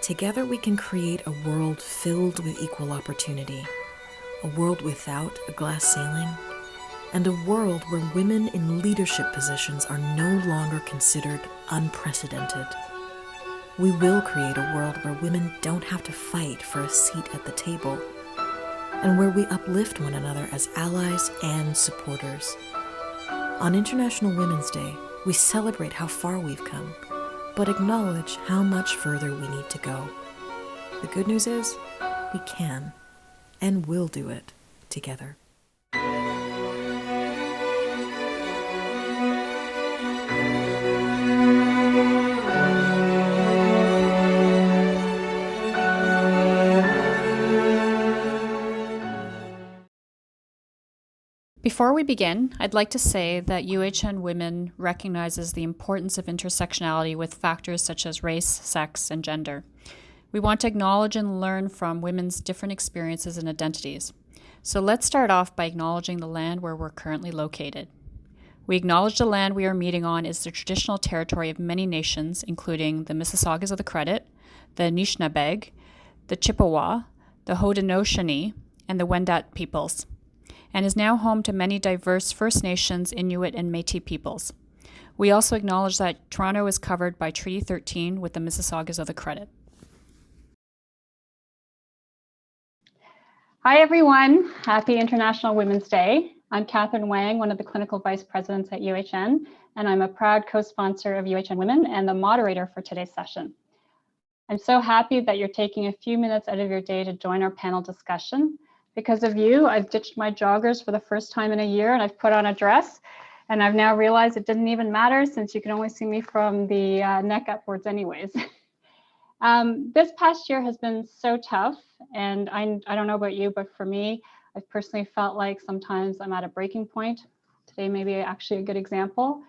Together we can create a world filled with equal opportunity, a world without a glass ceiling, and a world where women in leadership positions are no longer considered unprecedented. We will create a world where women don't have to fight for a seat at the table, and where we uplift one another as allies and supporters. On International Women's Day, we celebrate how far we've come, but acknowledge how much further we need to go. The good news is, we can and will do it together. Before we begin, I'd like to say that UHN Women recognizes the importance of intersectionality with factors such as race, sex, and gender. We want to acknowledge and learn from women's different experiences and identities. So let's start off by acknowledging the land where we're currently located. We acknowledge the land we are meeting on is the traditional territory of many nations, including the Mississaugas of the Credit, the Anishinabeg, the Chippewa, the Haudenosaunee, and the Wendat peoples, and is now home to many diverse First Nations, Inuit, and Métis peoples. We also acknowledge that Toronto is covered by Treaty 13 with the Mississaugas of the Credit. Hi everyone, happy International Women's Day. I'm Kathryn Wang, one of the clinical vice presidents at UHN, and I'm a proud co-sponsor of UHN Women and the moderator for today's session. I'm so happy that you're taking a few minutes out of your day to join our panel discussion. Because of you, I've ditched my joggers for the first time in a year and I've put on a dress, and I've now realized it didn't even matter since you can only see me from the neck upwards anyways. This past year has been so tough, and I don't know about you, but for me, I've personally felt like sometimes I'm at a breaking point. Today may be actually a good example.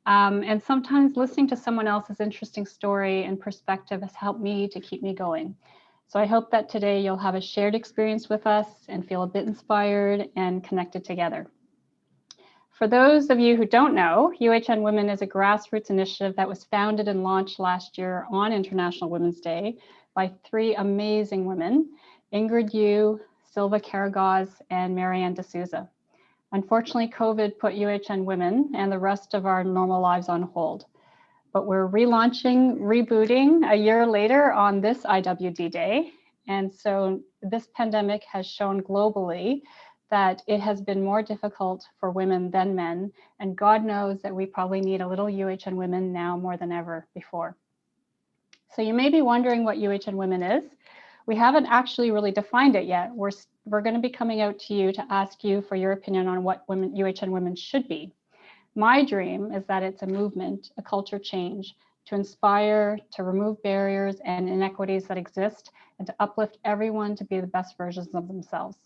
And sometimes listening to someone else's interesting story and perspective has helped me to keep me going. So I hope that today you'll have a shared experience with us and feel a bit inspired and connected together. For those of you who don't know, UHN Women is a grassroots initiative that was founded and launched last year on International Women's Day by three amazing women, Ingrid Yu, Silva Caragaz, and Marianne D'Souza. Unfortunately, COVID put UHN Women and the rest of our normal lives on hold. But we're relaunching, rebooting a year later on this IWD Day. And so this pandemic has shown globally that it has been more difficult for women than men. And God knows that we probably need a little UHN Women now more than ever before. So you may be wondering what UHN Women is. We haven't actually really defined it yet. We're going to be coming out to you to ask you for your opinion on what UHN Women should be. My dream is that it's a movement, a culture change, to inspire, to remove barriers and inequities that exist, and to uplift everyone to be the best versions of themselves.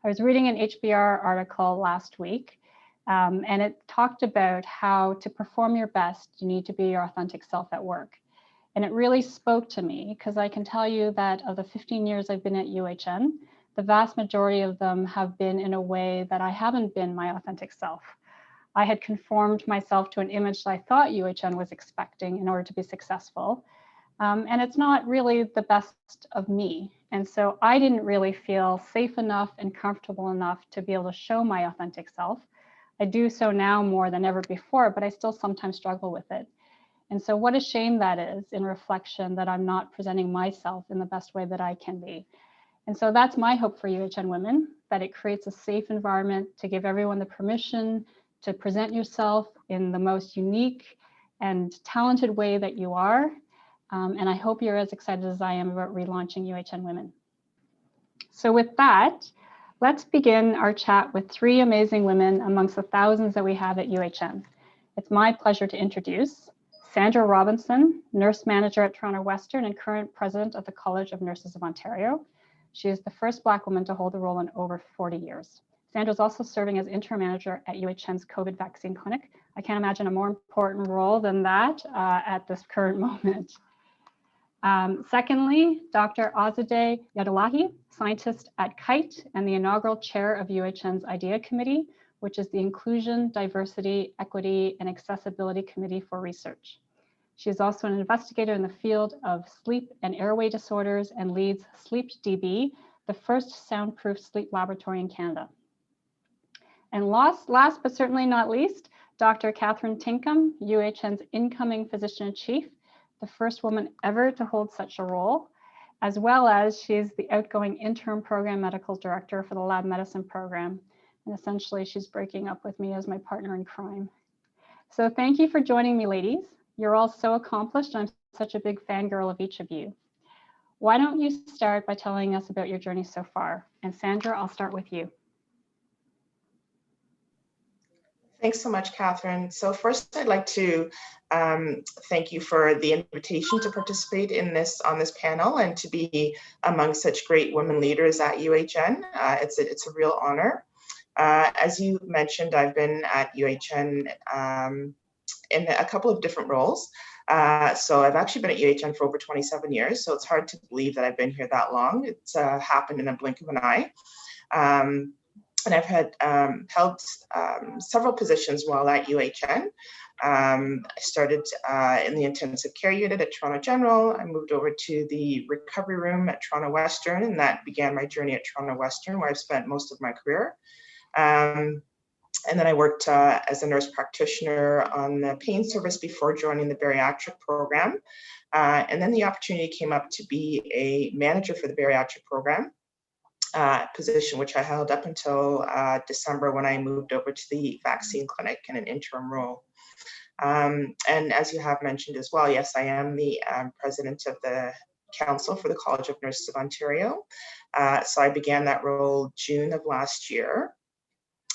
I was reading an HBR article last week, and it talked about how to perform your best, you need to be your authentic self at work. And it really spoke to me, because I can tell you that of the 15 years I've been at UHN, the vast majority of them have been in a way that I haven't been my authentic self. I had conformed myself to an image that I thought UHN was expecting in order to be successful. And it's not really the best of me. And so I didn't really feel safe enough and comfortable enough to be able to show my authentic self. I do so now more than ever before, but I still sometimes struggle with it. And so what a shame that is in reflection that I'm not presenting myself in the best way that I can be. And so that's my hope for UHN Women, that it creates a safe environment to give everyone the permission to present yourself in the most unique and talented way that you are. And I hope you're as excited as I am about relaunching UHN Women. So with that, let's begin our chat with three amazing women amongst the thousands that we have at UHN. It's my pleasure to introduce Sandra Robinson, nurse manager at Toronto Western and current president of the College of Nurses of Ontario. She is the first Black woman to hold the role in over 40 years. Sandra is also serving as interim manager at UHN's COVID vaccine clinic. I can't imagine a more important role than that at this current moment. Secondly, Dr. Azadeh Yadulahi, scientist at KITE and the inaugural chair of UHN's IDEA Committee, which is the Inclusion, Diversity, Equity, and Accessibility Committee for Research. She is also an investigator in the field of sleep and airway disorders and leads SleepDB, the first soundproof sleep laboratory in Canada. And last but certainly not least, Dr. Kathryn Tinkham, UHN's incoming physician-in-chief, the first woman ever to hold such a role, as well as she's the outgoing interim program medical director for the lab medicine program. And essentially she's breaking up with me as my partner in crime. So thank you for joining me, ladies. You're all so accomplished. I'm such a big fangirl of each of you. Why don't you start by telling us about your journey so far? And Sandra, I'll start with you. Thanks so much, Kathryn. So first, I'd like to thank you for the invitation to participate on this panel and to be among such great women leaders at UHN. It's a real honor. As you mentioned, I've been at UHN in a couple of different roles. So I've actually been at UHN for over 27 years, so it's hard to believe that I've been here that long. It's happened in a blink of an eye. And I've had held several positions while at UHN. I started in the intensive care unit at Toronto General. I moved over to the recovery room at Toronto Western, and that began my journey at Toronto Western, where I've spent most of my career. And then I worked as a nurse practitioner on the pain service before joining the bariatric program. And then the opportunity came up to be a manager for the bariatric program. Position which I held up until December, when I moved over to the vaccine clinic in an interim role. And as you have mentioned as well, yes, I am the president of the Council for the College of Nurses of Ontario. So I began that role June of last year.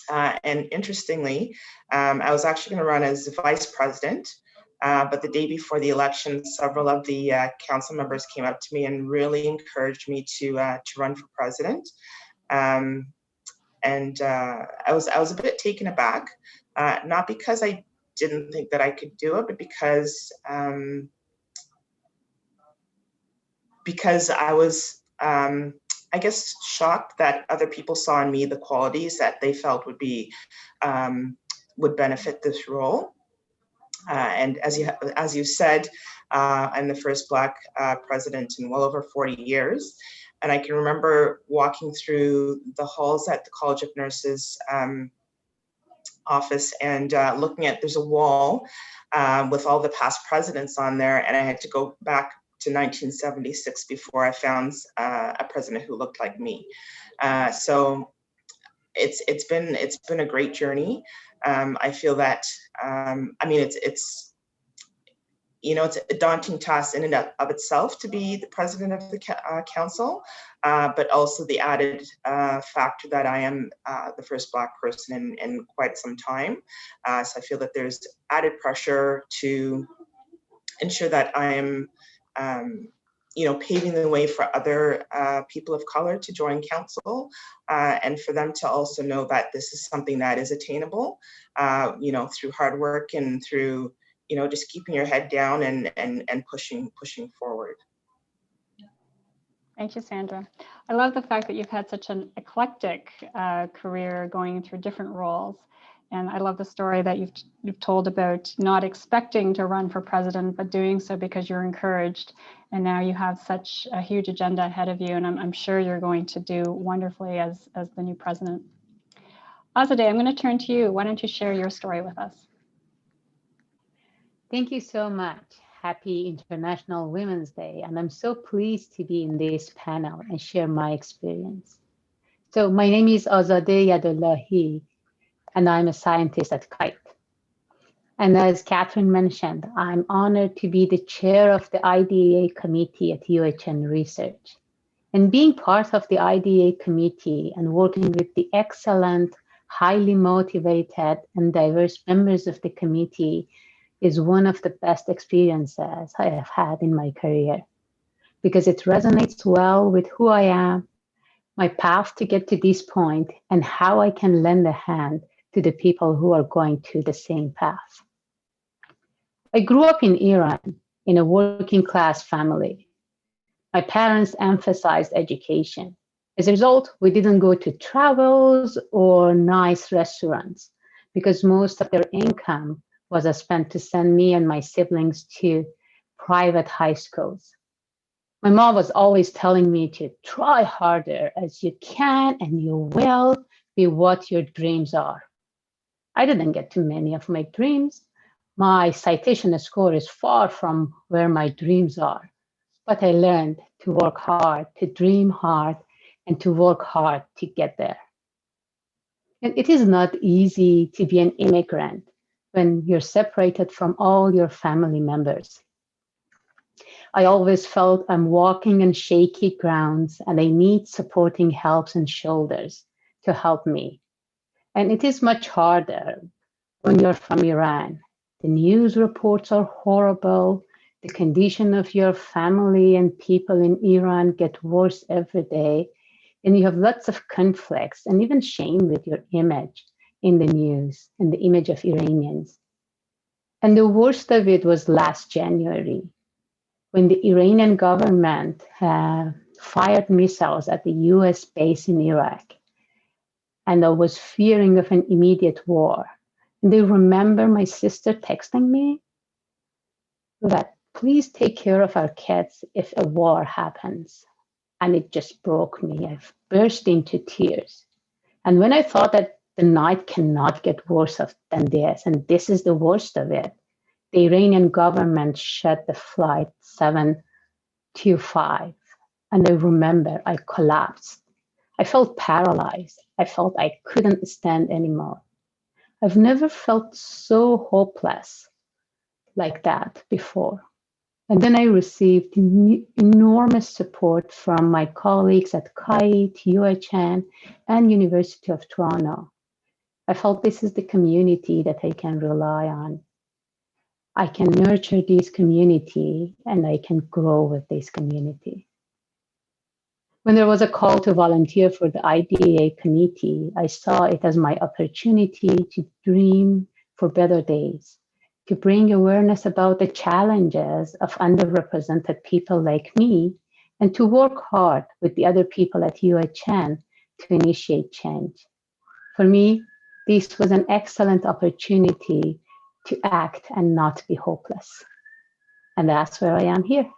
And interestingly, I was actually going to run as vice president. But the day before the election, several of the council members came up to me and really encouraged me to run for president. And I was a bit taken aback, not because I didn't think that I could do it, but because I was, I guess, shocked that other people saw in me the qualities that they felt would benefit this role. And as you said, I'm the first Black president in well over 40 years. And I can remember walking through the halls at the College of Nurses office and looking at, there's a wall with all the past presidents on there. And I had to go back to 1976 before I found a president who looked like me. So it's been a great journey. I feel that, I mean, it's a daunting task in and of itself to be the president of the council, but also the added factor that I am the first Black person in quite some time. So I feel that there's added pressure to ensure that I am, paving the way for other people of color to join council, and for them to also know that this is something that is attainable, through hard work and through, just keeping your head down and pushing forward. Thank you, Sandra. I love the fact that you've had such an eclectic career going through different roles. And I love the story that you've told about not expecting to run for president, but doing so because you're encouraged. And now you have such a huge agenda ahead of you. And I'm sure you're going to do wonderfully as the new president. Azadeh, I'm going to turn to you. Why don't you share your story with us? Thank you so much. Happy International Women's Day. And I'm so pleased to be in this panel and share my experience. So my name is Azadeh Yadullahi, and I'm a scientist at KITE. And as Kathryn mentioned, I'm honored to be the chair of the IDEA committee at UHN Research. And being part of the IDEA committee and working with the excellent, highly motivated and diverse members of the committee is one of the best experiences I have had in my career, because it resonates well with who I am, my path to get to this point, and how I can lend a hand to the people who are going to the same path. I grew up in Iran in a working class family. My parents emphasized education. As a result, we didn't go to travels or nice restaurants because most of their income was spent to send me and my siblings to private high schools. My mom was always telling me to try harder as you can and you will be what your dreams are. I didn't get to many of my dreams. My citation score is far from where my dreams are, but I learned to work hard, to dream hard, and to work hard to get there. And it is not easy to be an immigrant when you're separated from all your family members. I always felt I'm walking on shaky grounds and I need supporting helps and shoulders to help me. And it is much harder when you're from Iran. The news reports are horrible. The condition of your family and people in Iran get worse every day. And you have lots of conflicts and even shame with your image in the news and the image of Iranians. And the worst of it was last January, when the Iranian government fired missiles at the US base in Iraq. And I was fearing of an immediate war. And I remember my sister texting me that please take care of our kids if a war happens. And it just broke me. I burst into tears. And when I thought that the night cannot get worse than this, and this is the worst of it, the Iranian government shut the flight 725. And I remember I collapsed. I felt paralyzed. I felt I couldn't stand anymore. I've never felt so hopeless like that before. And then I received enormous support from my colleagues at KITE, UHN, and University of Toronto. I felt this is the community that I can rely on. I can nurture this community and I can grow with this community. When there was a call to volunteer for the IDEA committee, I saw it as my opportunity to dream for better days, to bring awareness about the challenges of underrepresented people like me, and to work hard with the other people at UHN to initiate change. For me, this was an excellent opportunity to act and not be hopeless. And that's where I am here.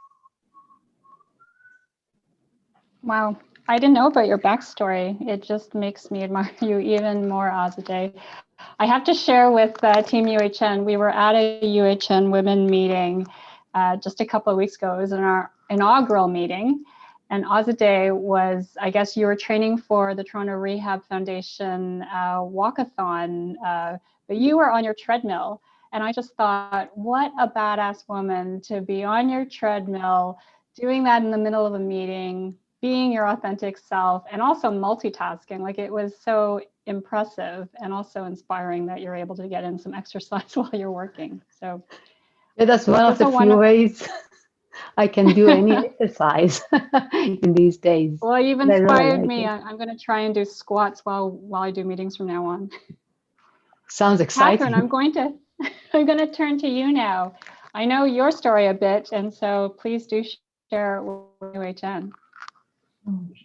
Wow, I didn't know about your backstory. It just makes me admire you even more, Azadeh. I have to share with Team UHN, we were at a UHN women meeting just a couple of weeks ago. It was in our inaugural meeting. And Azadeh was, I guess you were training for the Toronto Rehab Foundation walkathon, but you were on your treadmill. And I just thought, what a badass woman to be on your treadmill, doing that in the middle of a meeting, being your authentic self, and also multitasking. Like, it was so impressive and also inspiring that you're able to get in some exercise while you're working. So yeah, that's one of the few ways I can do any exercise in these days. Well, you've inspired me. I'm going to try and do squats while I do meetings from now on. Sounds exciting. Kathryn, I'm going to turn to you now. I know your story a bit, and so please do share it with UHN.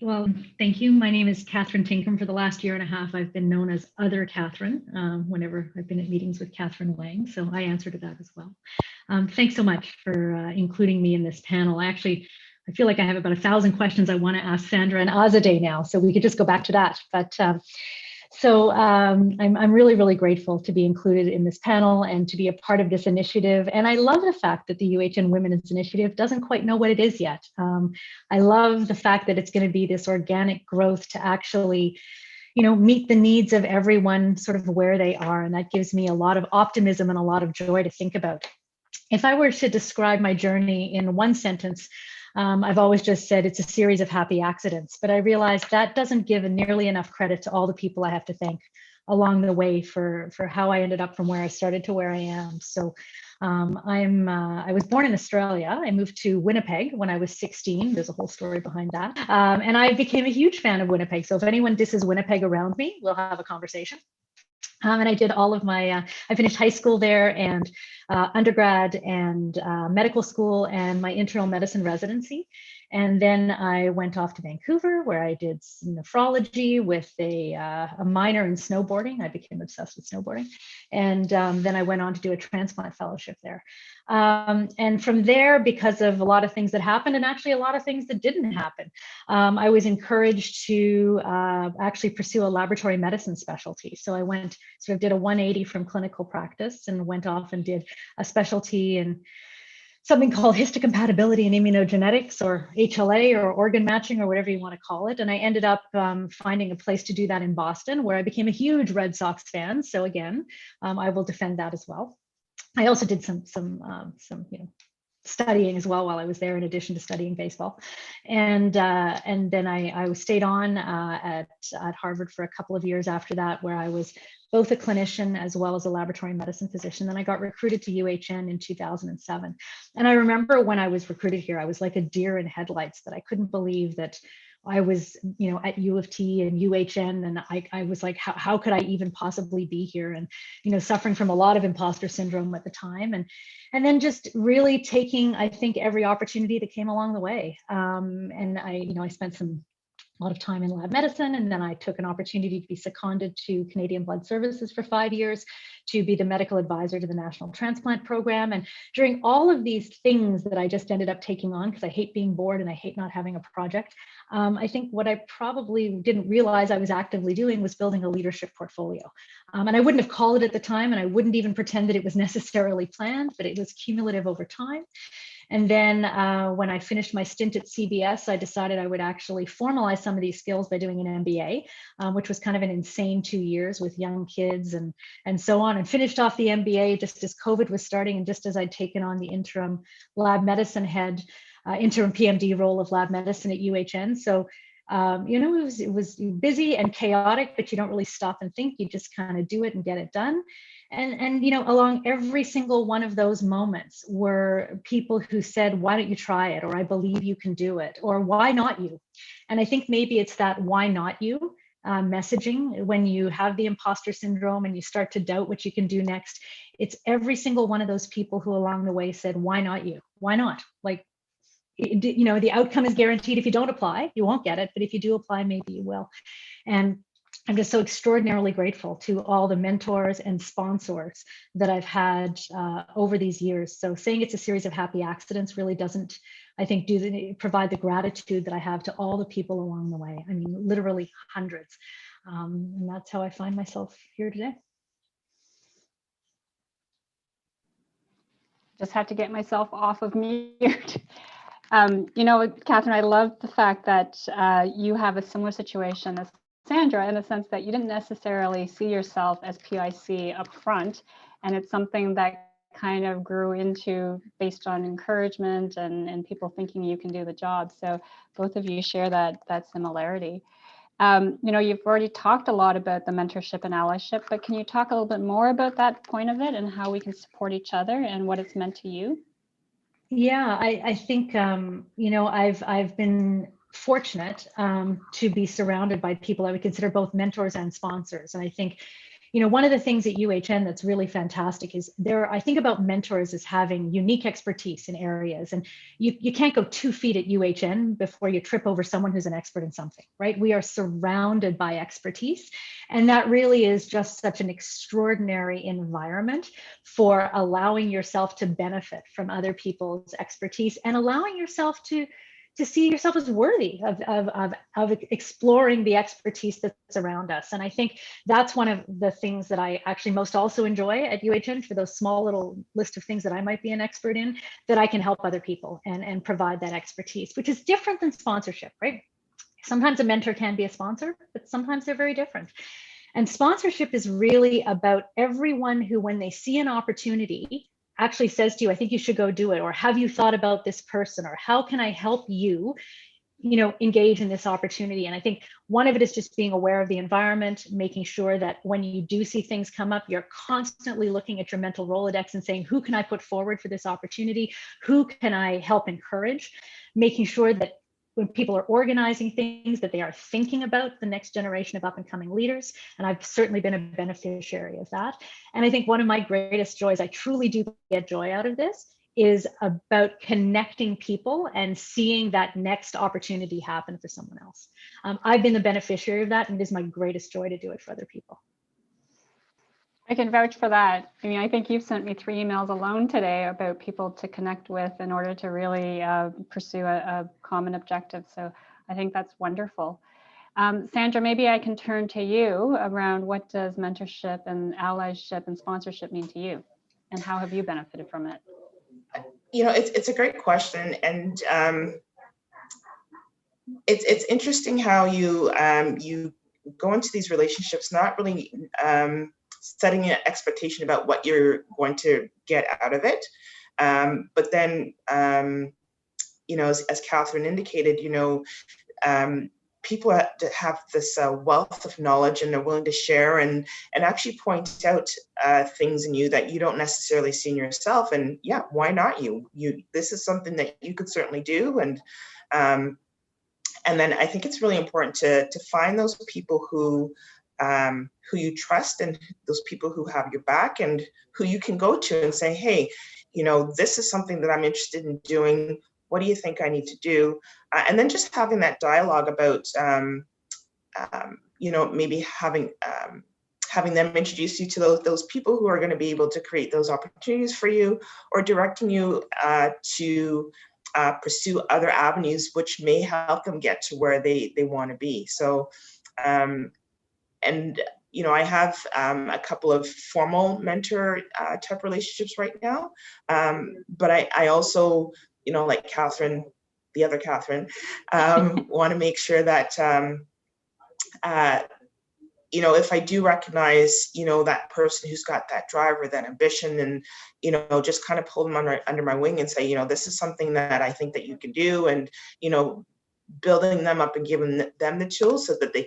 Well, thank you. My name is Kathryn Tinkham. For the last year and a half, I've been known as Other Kathryn whenever I've been at meetings with Kathryn Wang, so I answer to that as well. Thanks so much for including me in this panel. I feel like I have about 1,000 questions I want to ask Sandra and Azadeh now, so we could just go back to that. But I'm really, really grateful to be included in this panel and to be a part of this initiative. And I love the fact that the UHN Women's Initiative doesn't quite know what it is yet. I love the fact that it's going to be this organic growth to actually, meet the needs of everyone sort of where they are. And that gives me a lot of optimism and a lot of joy to think about. If I were to describe my journey in one sentence, I've always just said it's a series of happy accidents, but I realized that doesn't give nearly enough credit to all the people I have to thank along the way for how I ended up from where I started to where I am. So I was born in Australia. I moved to Winnipeg when I was 16. There's a whole story behind that. And I became a huge fan of Winnipeg. So if anyone disses Winnipeg around me, we'll have a conversation. And I did all of my, I finished high school there and undergrad and medical school and my internal medicine residency. And then I went off to Vancouver, where I did nephrology with a minor in snowboarding. I became obsessed with snowboarding. And then I went on to do a transplant fellowship there. And from there, because of a lot of things that happened, and actually a lot of things that didn't happen, I was encouraged to actually pursue a laboratory medicine specialty. So I went, sort of did a 180 from clinical practice and went off and did a specialty in something called histocompatibility and immunogenetics, or HLA, or organ matching, or whatever you want to call it. And I ended up finding a place to do that in Boston, where I became a huge Red Sox fan. So again, I will defend that as well. I also did some studying as well while I was there, in addition to studying baseball. And then I stayed on at Harvard for a couple of years after that, where I was both a clinician as well as a laboratory medicine physician. Then I got recruited to UHN in 2007. And I remember when I was recruited here, I was like a deer in headlights, that I couldn't believe that I was, at U of T and UHN, and I was like, how could I even possibly be here? And, suffering from a lot of imposter syndrome at the time, and then just really taking, I think, every opportunity that came along the way. And I spent a lot of time in lab medicine, and then I took an opportunity to be seconded to Canadian Blood Services for 5 years to be the medical advisor to the National Transplant Program. And during all of these things that I just ended up taking on, because I hate being bored and I hate not having a project, I think what I probably didn't realize I was actively doing was building a leadership portfolio. And I wouldn't have called it at the time, and I wouldn't even pretend that it was necessarily planned, but it was cumulative over time. And then when I finished my stint at CBS, I decided I would actually formalize some of these skills by doing an MBA, which was kind of an insane 2 years with young kids and so on, and finished off the MBA just as COVID was starting, and just as I'd taken on the interim lab medicine head, interim PMD role of lab medicine at UHN. So it was busy and chaotic, but you don't really stop and think. You just kind of do it and get it done. And along every single one of those moments were people who said, why don't you try it? Or I believe you can do it. Or why not you? And I think maybe it's that why not you messaging. When you have the imposter syndrome and you start to doubt what you can do next, it's every single one of those people who along the way said, why not you? Why not? Like, the outcome is guaranteed. If you don't apply, you won't get it. But if you do apply, maybe you will. And I'm just so extraordinarily grateful to all the mentors and sponsors that I've had over these years. So saying it's a series of happy accidents really doesn't, I think, provide the gratitude that I have to all the people along the way. I mean, literally hundreds. And that's how I find myself here today. Just had to get myself off of mute. Kathryn, I love the fact that you have a similar situation as Sandra, in the sense that you didn't necessarily see yourself as PIC up front, and it's something that kind of grew into based on encouragement and people thinking you can do the job. So both of you share that similarity. You've already talked a lot about the mentorship and allyship, but can you talk a little bit more about that point of it and how we can support each other and what it's meant to you? Yeah, I think, I've been fortunate to be surrounded by people I would consider both mentors and sponsors. And I think, one of the things at UHN that's really fantastic is I think about mentors as having unique expertise in areas. And you can't go 2 feet at UHN before you trip over someone who's an expert in something, right? We are surrounded by expertise. And that really is just such an extraordinary environment for allowing yourself to benefit from other people's expertise and allowing yourself to see yourself as worthy of exploring the expertise that's around us. And I think that's one of the things that I actually most also enjoy at UHN, for those small little list of things that I might be an expert in, that I can help other people and provide that expertise, which is different than sponsorship, right? Sometimes a mentor can be a sponsor, but sometimes they're very different. And sponsorship is really about everyone who, when they see an opportunity, actually says to you, I think you should go do it, or have you thought about this person, or how can I help you, engage in this opportunity. And I think one of it is just being aware of the environment, making sure that when you do see things come up, you're constantly looking at your mental Rolodex and saying, who can I put forward for this opportunity? Who can I help encourage? Making sure that when people are organizing things, that they are thinking about the next generation of up and coming leaders. And I've certainly been a beneficiary of that. And I think one of my greatest joys, I truly do get joy out of this, is about connecting people and seeing that next opportunity happen for someone else. I've been the beneficiary of that, and it is my greatest joy to do it for other people. I can vouch for that. I mean, I think you've sent me 3 emails alone today about people to connect with in order to really pursue a common objective. So I think that's wonderful. Sandra, maybe I can turn to you around what does mentorship and allyship and sponsorship mean to you, and how have you benefited from it? You know, it's a great question, and it's interesting how you you go into these relationships not really setting an expectation about what you're going to get out of it, but then you know, as Kathryn indicated, you know, people have this wealth of knowledge, and they're willing to share and actually point out things in you that you don't necessarily see in yourself. And yeah, why not you? This is something that you could certainly do. And then I think it's really important to find those people who you trust, and those people who have your back, and who you can go to and say, hey, you know, this is something that I'm interested in doing. What do you think I need to do? And then just having that dialogue about, you know, maybe having them introduce you to those people who are going to be able to create those opportunities for you, or directing you to pursue other avenues which may help them get to where they want to be. So, and you know, I have a couple of formal mentor type relationships right now, but I also, you know, like Kathryn, the other Kathryn, want to make sure that you know, if I do recognize, you know, that person who's got that drive or that ambition, and, you know, just kind of pull them under my wing and say, you know, this is something that I think that you can do, and, you know, building them up and giving them the tools so that they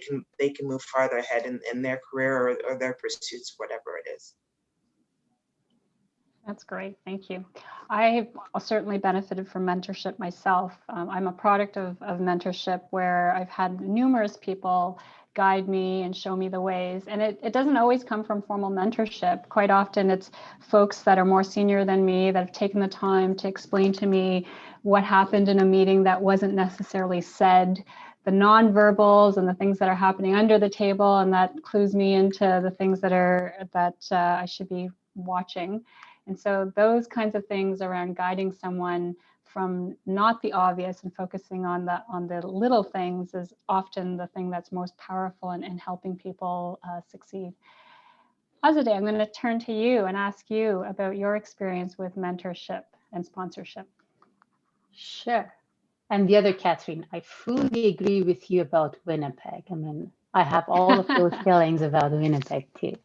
can move farther ahead in their career or their pursuits, whatever it is. That's great. Thank you. I've certainly benefited from mentorship myself. I'm a product of mentorship, where I've had numerous people guide me and show me the ways. And it doesn't always come from formal mentorship. Quite often it's folks that are more senior than me that have taken the time to explain to me what happened in a meeting that wasn't necessarily said, the nonverbals and the things that are happening under the table, and that clues me into the things that I should be watching. And so those kinds of things around guiding someone from not the obvious and focusing on the little things is often the thing that's most powerful in helping people succeed. Azadeh, I'm going to turn to you and ask you about your experience with mentorship and sponsorship. Sure. And the other Kathryn, I fully agree with you about Winnipeg. I mean, I have all of those feelings about Winnipeg too,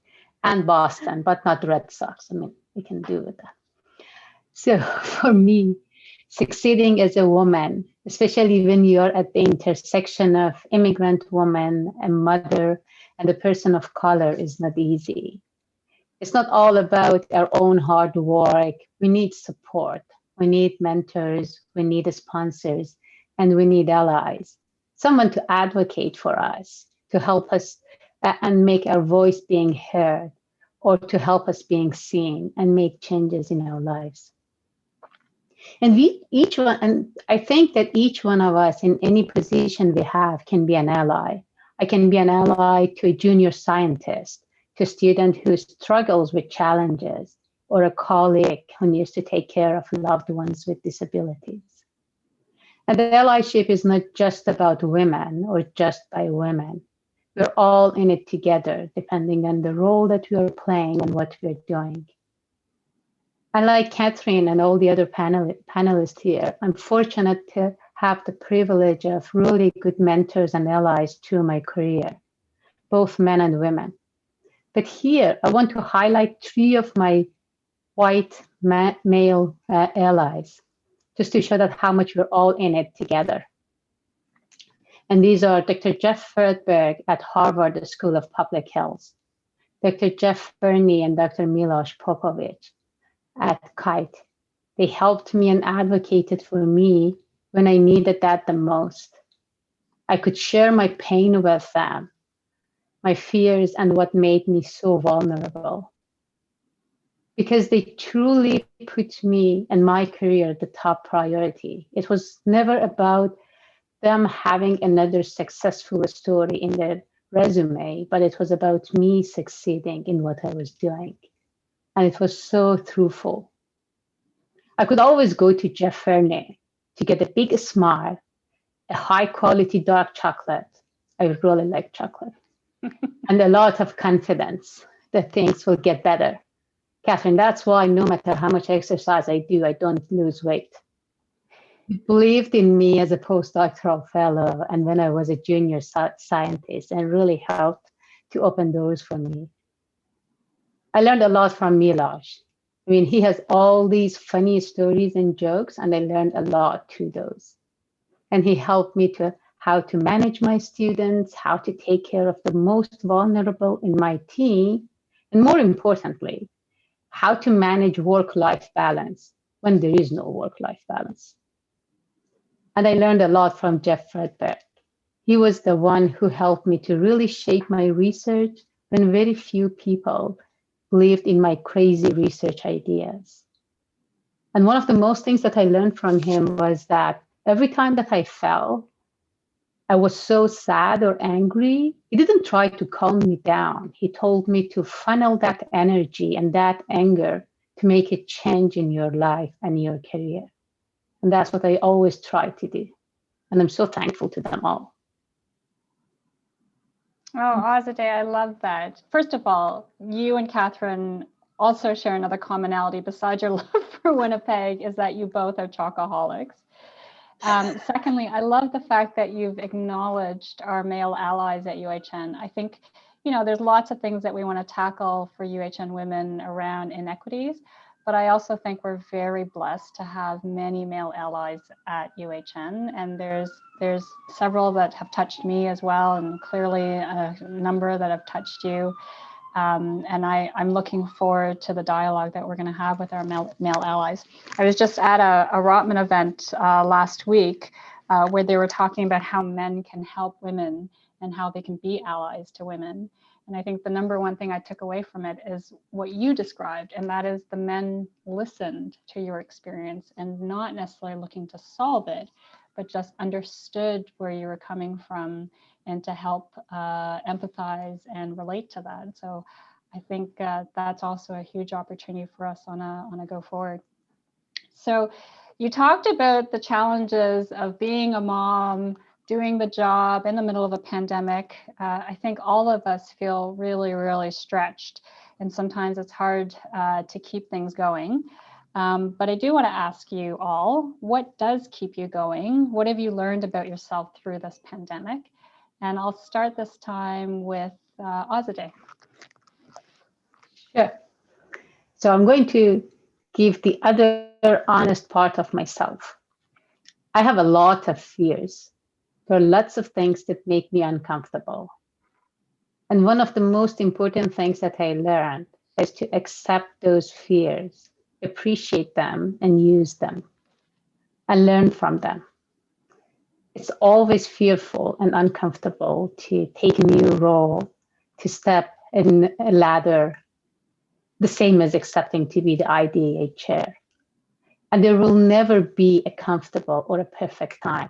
and Boston, but not Red Sox. I mean, we can do with that. So for me, succeeding as a woman, especially when you're at the intersection of immigrant woman, a mother, and a person of color, is not easy. It's not all about our own hard work. We need support. We need mentors. We need sponsors, and we need allies. Someone to advocate for us, to help us and make our voice being heard, or to help us being seen and make changes in our lives. And I think that each one of us in any position we have can be an ally. I can be an ally to a junior scientist, to a student who struggles with challenges, or a colleague who needs to take care of loved ones with disabilities. And the allyship is not just about women or just by women. We're all in it together, depending on the role that we are playing and what we're doing. And like Kathryn and all the other panelists here, I'm fortunate to have the privilege of really good mentors and allies through my career, both men and women. But here, I want to highlight 3 of my white male allies, just to show that how much we're all in it together. And these are Dr. Jeff Ferdberg at Harvard School of Public Health, Dr. Jeff Burney and Dr. Milos Popovich at Kite. They helped me and advocated for me when I needed that the most. I could share my pain with them, my fears, and what made me so vulnerable. because they truly put me and my career at the top priority. It was never about them having another successful story in their resume, but it was about me succeeding in what I was doing. And it was so truthful. I could always go to Jeff Ferney to get a big smile, a high quality dark chocolate. I really like chocolate. And a lot of confidence that things will get better. Kathryn, that's why no matter how much exercise I do, I don't lose weight. He believed in me as a postdoctoral fellow and when I was a junior scientist, and really helped to open doors for me. I learned a lot from Milosh. I mean, he has all these funny stories and jokes, and I learned a lot through those. And he helped me to how to manage my students, how to take care of the most vulnerable in my team, and more importantly, how to manage work-life balance when there is no work-life balance. And I learned a lot from Jeff Fredberg. He was the one who helped me to really shape my research when very few people believed in my crazy research ideas. And one of the most things that I learned from him was that every time that I fell, I was so sad or angry, he didn't try to calm me down. He told me to funnel that energy and that anger to make a change in your life and your career. And that's what I always try to do. And I'm so thankful to them all. Oh, Azadeh, I love that. First of all, you and Kathryn also share another commonality besides your love for Winnipeg, is that you both are chocoholics. Secondly, I love the fact that you've acknowledged our male allies at UHN. I think, there's lots of things that we want to tackle for UHN women around inequities, but I also think we're very blessed to have many male allies at UHN, and there's several that have touched me as well, and clearly a number that have touched you. And I'm looking forward to the dialogue that we're going to have with our male allies. I was just at a Rotman event last week where they were talking about how men can help women and how they can be allies to women. And I think the number one thing I took away from it is what you described, and that is the men listened to your experience and not necessarily looking to solve it, but just understood where you were coming from and to help empathize and relate to that. So I think that's also a huge opportunity for us on a go forward. So you talked about the challenges of being a mom, doing the job in the middle of a pandemic. I think all of us feel really, really stretched, and sometimes it's hard to keep things going. But I do want to ask you all, what does keep you going? What have you learned about yourself through this pandemic? And I'll start this time with Azadeh. Sure. So I'm going to give the other honest part of myself. I have a lot of fears. There are lots of things that make me uncomfortable. And one of the most important things that I learned is to accept those fears, appreciate them, and use them, and learn from them. It's always fearful and uncomfortable to take a new role, to step in a ladder, the same as accepting to be the IDA chair. And there will never be a comfortable or a perfect time.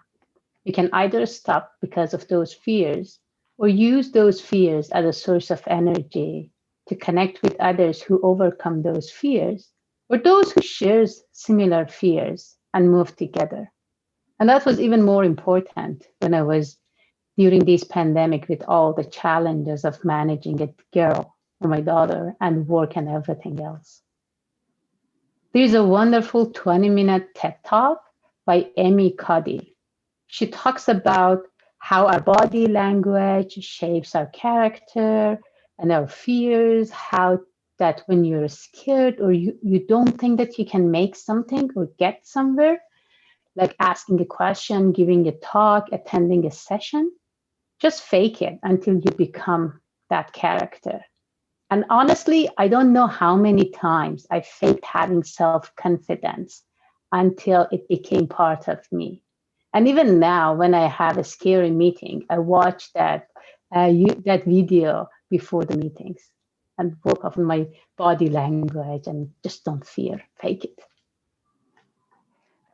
You can either stop because of those fears or use those fears as a source of energy to connect with others who overcome those fears or those who share similar fears and move together. And that was even more important when I was during this pandemic with all the challenges of managing a girl or my daughter and work and everything else. There's a wonderful 20-minute TED Talk by Amy Cuddy. She talks about how our body language shapes our character and our fears, how that when you're scared or you don't think that you can make something or get somewhere, like asking a question, giving a talk, attending a session, just fake it until you become that character. And honestly, I don't know how many times I faked having self-confidence until it became part of me. And even now, when I have a scary meeting, I watch that video before the meetings. and work on my body language and just don't fear, fake it.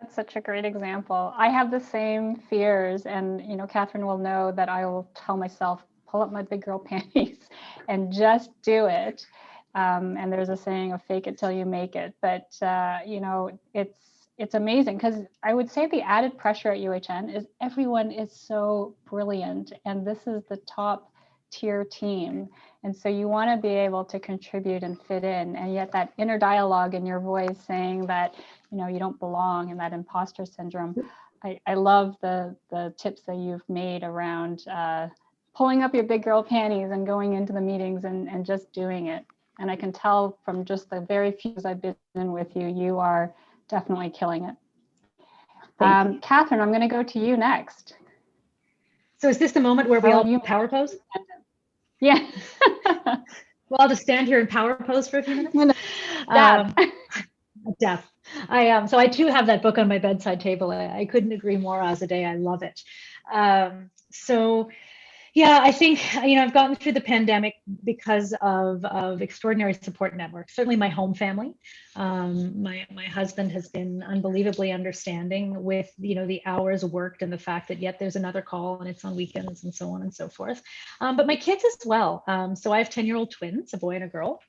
That's such a great example. I have the same fears, and Kathryn will know that I will tell myself, pull up my big girl panties and just do it. And there's a saying of fake it till you make it. But it's amazing, because I would say the added pressure at UHN is everyone is so brilliant, and this is the top tier team. And so you want to be able to contribute and fit in, and yet that inner dialogue in your voice saying that you don't belong, and that imposter syndrome. I love the tips that you've made around pulling up your big girl panties and going into the meetings and just doing it. And I can tell from just the very few I've been in with you, you are definitely killing it. Kathryn, I'm going to go to you next. So is this the moment where we all power pose? Yeah. Well, I'll just stand here and power pose for a few minutes. Death. So I too have that book on my bedside table. I couldn't agree more, Azadeh. I love it. So yeah, I think, I've gotten through the pandemic because of extraordinary support networks. Certainly my home family. My husband has been unbelievably understanding with, the hours worked and the fact that yet there's another call and it's on weekends and so on and so forth. But my kids as well. So I have 10-year-old twins, a boy and a girl.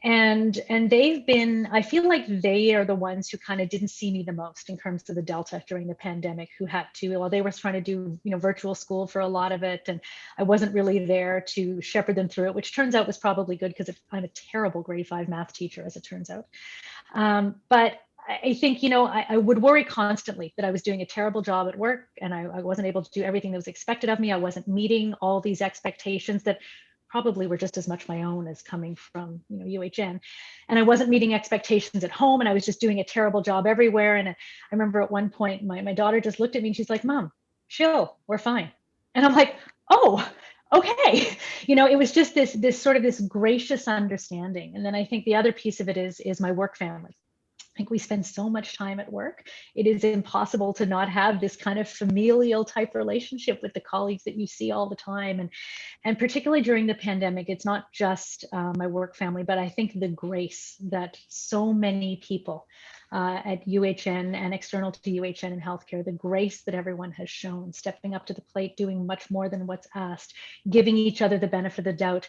And they've been, I feel like they are the ones who kind of didn't see me the most in terms of the Delta during the pandemic, who had to, well, they were trying to do, virtual school for a lot of it. And I wasn't really there to shepherd them through it, which turns out was probably good, because I'm a terrible grade 5 math teacher, as it turns out. But I think, I would worry constantly that I was doing a terrible job at work, and I wasn't able to do everything that was expected of me. I wasn't meeting all these expectations that probably were just as much my own as coming from UHN, and I wasn't meeting expectations at home, and I was just doing a terrible job everywhere. And I remember at one point my daughter just looked at me and she's like, "Mom, chill, we're fine." And I'm like, "Oh, okay." It was just this sort of this gracious understanding. And then I think the other piece of it is my work family. I think we spend so much time at work. It is impossible to not have this kind of familial type relationship with the colleagues that you see all the time. And particularly during the pandemic, it's not just my work family, but I think the grace that so many people at UHN and external to UHN in healthcare, the grace that everyone has shown, stepping up to the plate, doing much more than what's asked, giving each other the benefit of the doubt,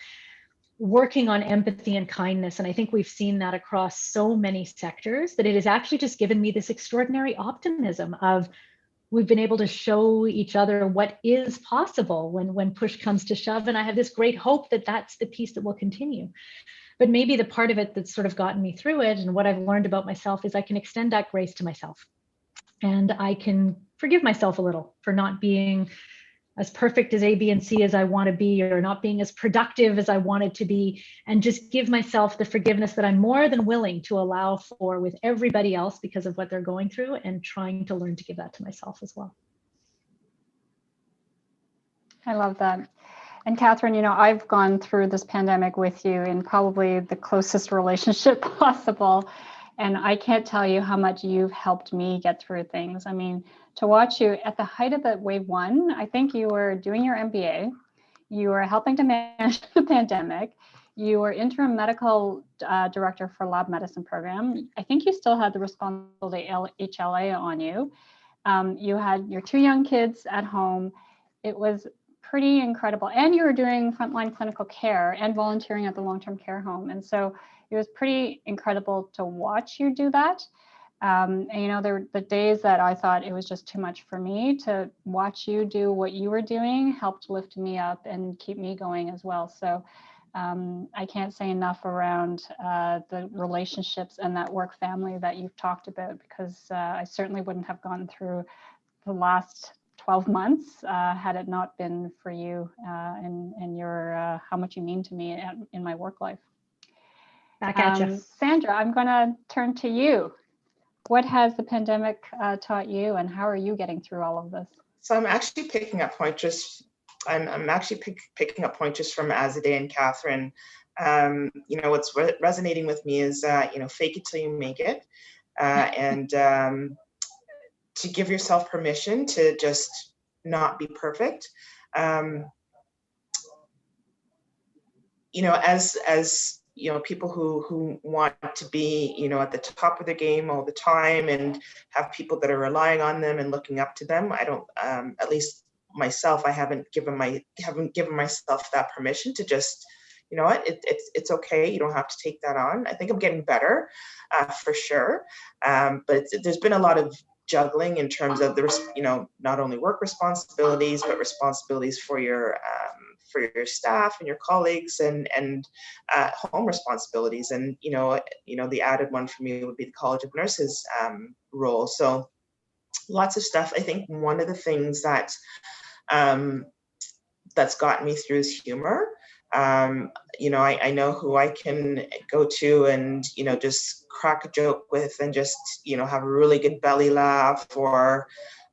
working on empathy and kindness. And I think we've seen that across so many sectors, that it has actually just given me this extraordinary optimism of we've been able to show each other what is possible when push comes to shove. And I have this great hope that that's the piece that will continue. But maybe the part of it that's sort of gotten me through it, and what I've learned about myself, is I can extend that grace to myself. And I can forgive myself a little for not being as perfect as A, B, and C as I want to be, or not being as productive as I wanted to be, and just give myself the forgiveness that I'm more than willing to allow for with everybody else because of what they're going through, and trying to learn to give that to myself as well. I love that. And Kathryn, I've gone through this pandemic with you in probably the closest relationship possible. And I can't tell you how much you've helped me get through things. I mean, to watch you at the height of the wave 1, I think you were doing your MBA, you were helping to manage the pandemic, you were interim medical director for lab medicine program. I think you still had the responsibility HLA on you. You had your 2 young kids at home. It was pretty incredible. And you were doing frontline clinical care and volunteering at the long-term care home. And so it was pretty incredible to watch you do that. And there were the days that I thought it was just too much for me. To watch you do what you were doing helped lift me up and keep me going as well. So I can't say enough around the relationships and that work family that you've talked about, because I certainly wouldn't have gone through the last 12 months had it not been for you and your how much you mean to me in my work life. Back at you. Sandra, I'm going to turn to you. What has the pandemic taught you, and how are you getting through all of this? So I'm actually picking up point just picking up point just from Azadeh and Kathryn. What's resonating with me is fake it till you make it, and to give yourself permission to just not be perfect. as people who want to be, at the top of the game all the time and have people that are relying on them and looking up to them. I don't, at least myself, I haven't given myself that permission to just, it's okay. You don't have to take that on. I think I'm getting better, for sure. But there's been a lot of juggling in terms of not only work responsibilities, but responsibilities for your staff and your colleagues and home responsibilities. And, the added one for me would be the College of Nurses role. So lots of stuff. I think one of the things that that's gotten me through is humor. I know who I can go to and, just crack a joke with and just, have a really good belly laugh, or,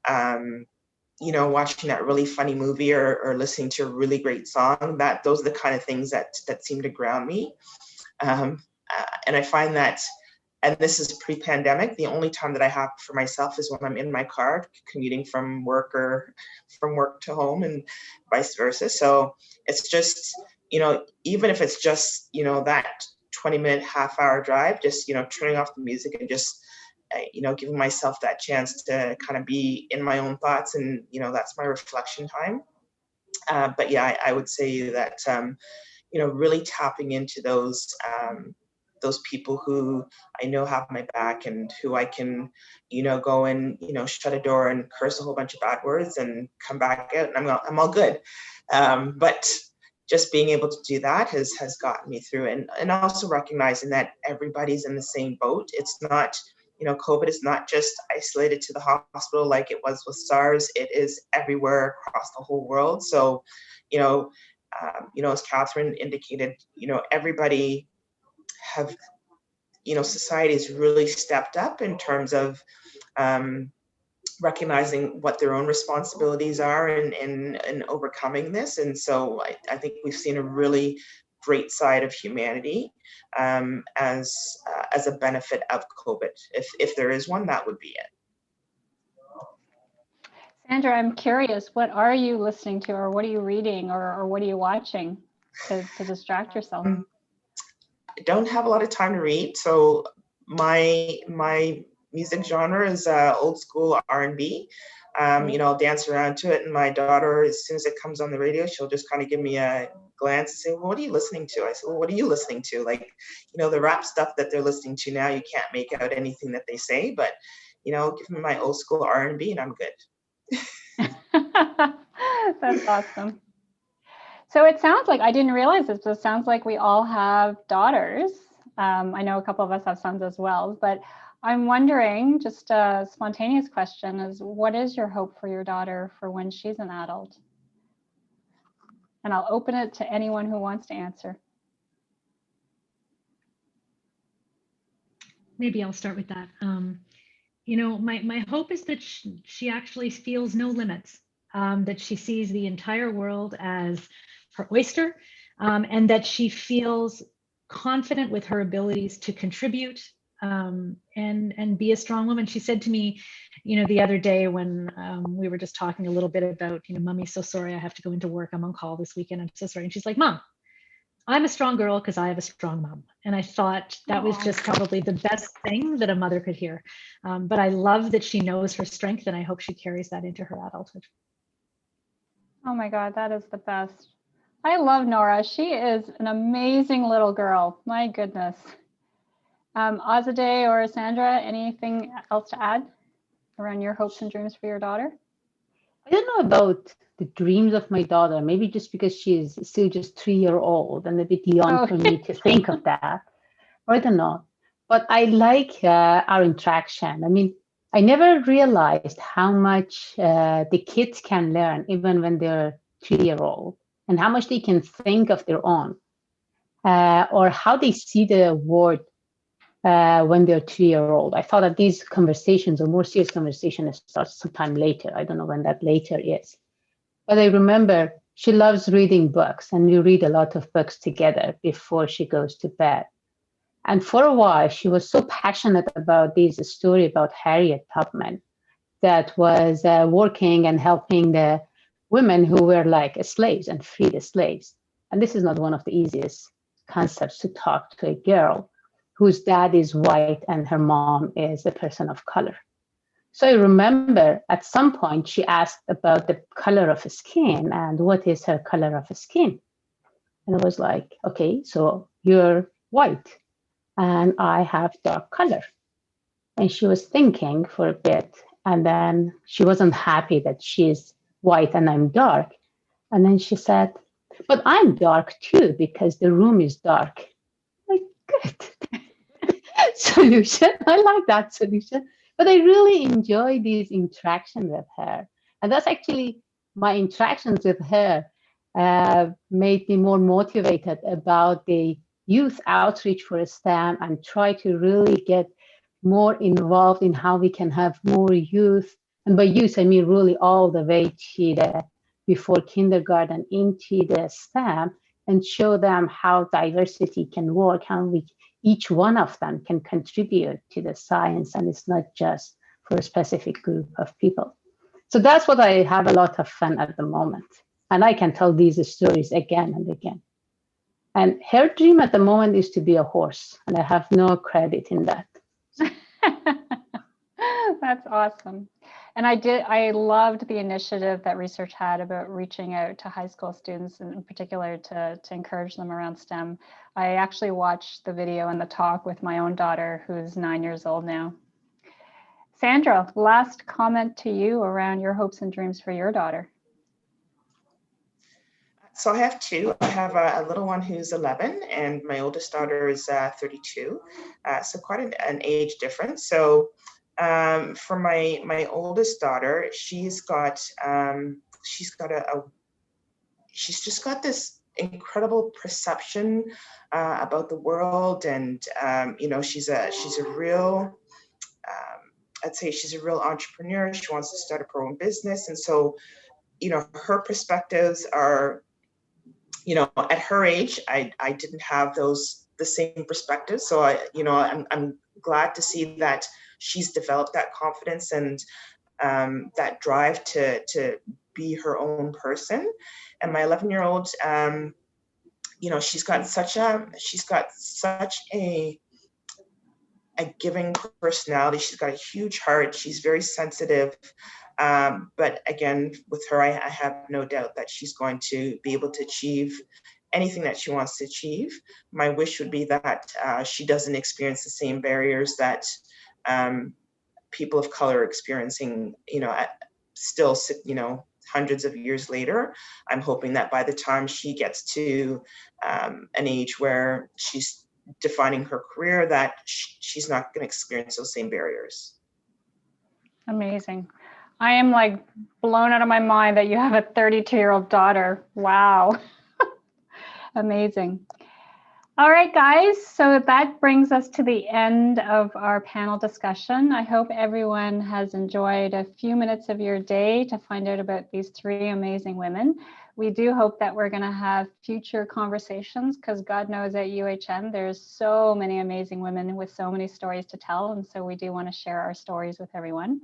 watching that really funny movie or listening to a really great song. Those are the kind of things that seem to ground me. And I find that, and this is pre-pandemic, the only time that I have for myself is when I'm in my car commuting from work or from work to home and vice versa. So it's just, even if it's just, that 20-minute, half-hour drive, just, turning off the music and just, giving myself that chance to kind of be in my own thoughts. And, that's my reflection time. But yeah, I would say that, really tapping into those people who I know have my back and who I can, go and, shut a door and curse a whole bunch of bad words and come back out and I'm all good. But just being able to do that has gotten me through, and also recognizing that everybody's in the same boat. It's not, COVID is not just isolated to the hospital like it was with SARS. It is everywhere across the whole world. So, as Kathryn indicated, everybody have, society has really stepped up in terms of recognizing what their own responsibilities are in overcoming this. And so I think we've seen a really great side of humanity as a benefit of COVID. If there is one, that would be it. Sandra, I'm curious, what are you listening to, or what are you reading, or what are you watching to distract yourself? I don't have a lot of time to read, so my music genre is old school R&B. I'll dance around to it, and my daughter, as soon as it comes on the radio, she'll just kind of give me a glance and say, well, what are you listening to? I said, well, what are you listening to? Like, the rap stuff that they're listening to now, you can't make out anything that they say, but, give me my old school R&B and I'm good. That's awesome. So it sounds like, I didn't realize this, but it sounds like we all have daughters. I know a couple of us have sons as well, but I'm wondering, just a spontaneous question is, what is your hope for your daughter for when she's an adult? And I'll open it to anyone who wants to answer. Maybe I'll start with that. My hope is that she actually feels no limits, that she sees the entire world as her oyster, and that she feels confident with her abilities to contribute and be a strong woman. She said to me, the other day when we were just talking a little bit about, Mommy's so sorry I have to go into work. I'm on call this weekend. I'm so sorry. And she's like, Mom, I'm a strong girl because I have a strong mom. And I thought that was just probably the best thing that a mother could hear. But I love that she knows her strength, and I hope she carries that into her adulthood. Oh my God, that is the best. I love Nora. She is an amazing little girl. My goodness. Azadeh or Sandra, anything else to add around your hopes and dreams for your daughter? I don't know about the dreams of my daughter, maybe just because she's still just 3-year-old and a bit young for me to think of that. I don't know. But I like our interaction. I mean, I never realized how much the kids can learn even when they're 3-year-old, and how much they can think of their own, or how they see the world when they're 3-year-old. I thought that these conversations, or more serious conversations, start sometime later. I don't know when that later is. But I remember she loves reading books, and we read a lot of books together before she goes to bed. And for a while, she was so passionate about this story about Harriet Tubman that was working and helping the women who were like slaves and free the slaves. And this is not one of the easiest concepts to talk to a girl whose dad is white and her mom is a person of color. So I remember at some point she asked about the color of skin and what is her color of skin. And I was like, okay, so you're white and I have dark color. And she was thinking for a bit, and then she wasn't happy that she's white and I'm dark. And then she said, but I'm dark too because the room is dark. Like, good. Solution. I like that solution. But I really enjoy these interactions with her. And that's actually my interactions with her made me more motivated about the youth outreach for STEM and try to really get more involved in how we can have more youth. And by youth, I mean really all the way to the before kindergarten into the STEM and show them how diversity can work, how we each one of them can contribute to the science, and it's not just for a specific group of people. So that's what I have a lot of fun at the moment. And I can tell these stories again and again. And her dream at the moment is to be a horse, and I have no credit in that. That's awesome. And I loved the initiative that research had about reaching out to high school students in particular to encourage them around STEM. I actually watched the video and the talk with my own daughter, who's 9 years old now. Sandra, last comment to you around your hopes and dreams for your daughter. So I have two. I have a little one who's 11 and my oldest daughter is 32. So quite an age difference. So for my oldest daughter, she's just got this incredible perception about the world, and she's a real I'd say she's a real entrepreneur. She wants to start her own business, and so her perspectives are, at her age, I didn't have the same perspectives. So I'm glad to see that she's developed that confidence and that drive to be her own person. And my 11-year-old, she's got such a giving personality. She's got a huge heart. She's very sensitive. But again, with her, I have no doubt that she's going to be able to achieve anything that she wants to achieve. My wish would be that she doesn't experience the same barriers that people of color are experiencing, still, hundreds of years later. I'm hoping that by the time she gets to an age where she's defining her career, that she's not going to experience those same barriers. Amazing. I am like blown out of my mind that you have a 32-year-old daughter. Wow. Amazing. All right, guys. So that brings us to the end of our panel discussion. I hope everyone has enjoyed a few minutes of your day to find out about these three amazing women. We do hope that we're going to have future conversations, because God knows at UHN there's so many amazing women with so many stories to tell. And so we do want to share our stories with everyone.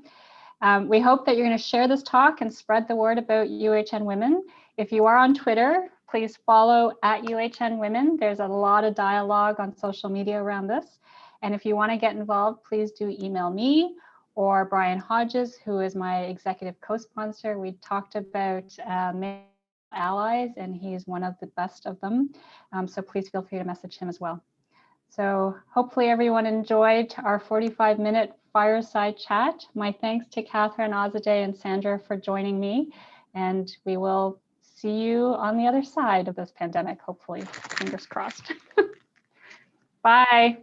We hope that you're going to share this talk and spread the word about UHN Women. If you are on Twitter, please follow at UHN Women. There's a lot of dialogue on social media around this. And if you want to get involved, please do email me or Brian Hodges, who is my executive co-sponsor. We talked about allies, and he's one of the best of them. So please feel free to message him as well. So hopefully everyone enjoyed our 45-minute fireside chat. My thanks to Kathryn, Azadeh, and Sandra for joining me. And we will see you on the other side of this pandemic, hopefully. Fingers crossed. Bye.